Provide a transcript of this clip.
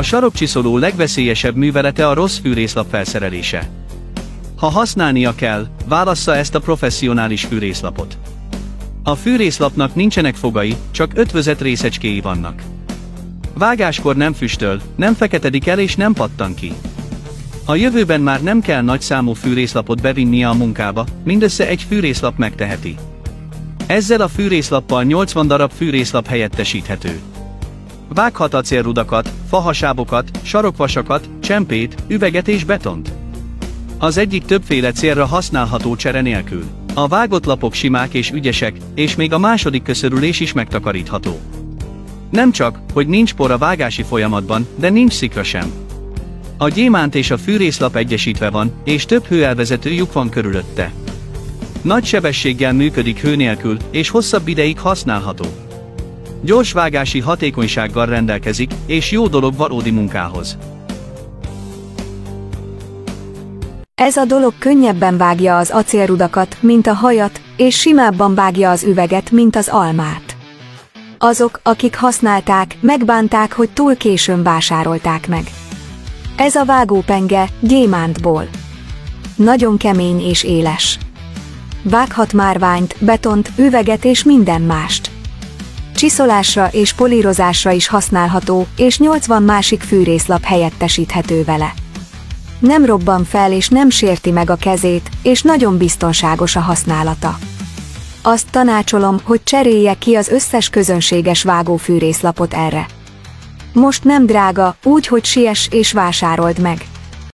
A sarokcsiszoló legveszélyesebb művelete a rossz fűrészlap felszerelése. Ha használnia kell, válassza ezt a professzionális fűrészlapot. A fűrészlapnak nincsenek fogai, csak ötvözett részecskéi vannak. Vágáskor nem füstöl, nem feketedik el és nem pattan ki. A jövőben már nem kell nagyszámú fűrészlapot bevinnie a munkába, mindössze egy fűrészlap megteheti. Ezzel a fűrészlappal 80 darab fűrészlap helyettesíthető. Vághat acélrudakat, fahasábokat, sarokvasakat, csempét, üveget és betont. Az egyik többféle célra használható csere nélkül. A vágott lapok simák és ügyesek, és még a második köszörülés is megtakarítható. Nem csak, hogy nincs por a vágási folyamatban, de nincs szikra sem. A gyémánt és a fűrészlap egyesítve van, és több hőelvezető lyuk van körülötte. Nagy sebességgel működik hő nélkül, és hosszabb ideig használható. Gyors vágási hatékonysággal rendelkezik, és jó dolog valódi munkához. Ez a dolog könnyebben vágja az acélrudakat, mint a hajat, és simábban vágja az üveget, mint az almát. Azok, akik használták, megbánták, hogy túl későn vásárolták meg. Ez a vágópenge gyémántból. Nagyon kemény és éles. Vághat márványt, betont, üveget és minden mást. Csiszolásra és polírozásra is használható, és 80 másik fűrészlap helyettesíthető vele. Nem robban fel és nem sérti meg a kezét, és nagyon biztonságos a használata. Azt tanácsolom, hogy cserélje ki az összes közönséges vágófűrészlapot erre. Most nem drága, úgy, hogy siess és vásárold meg.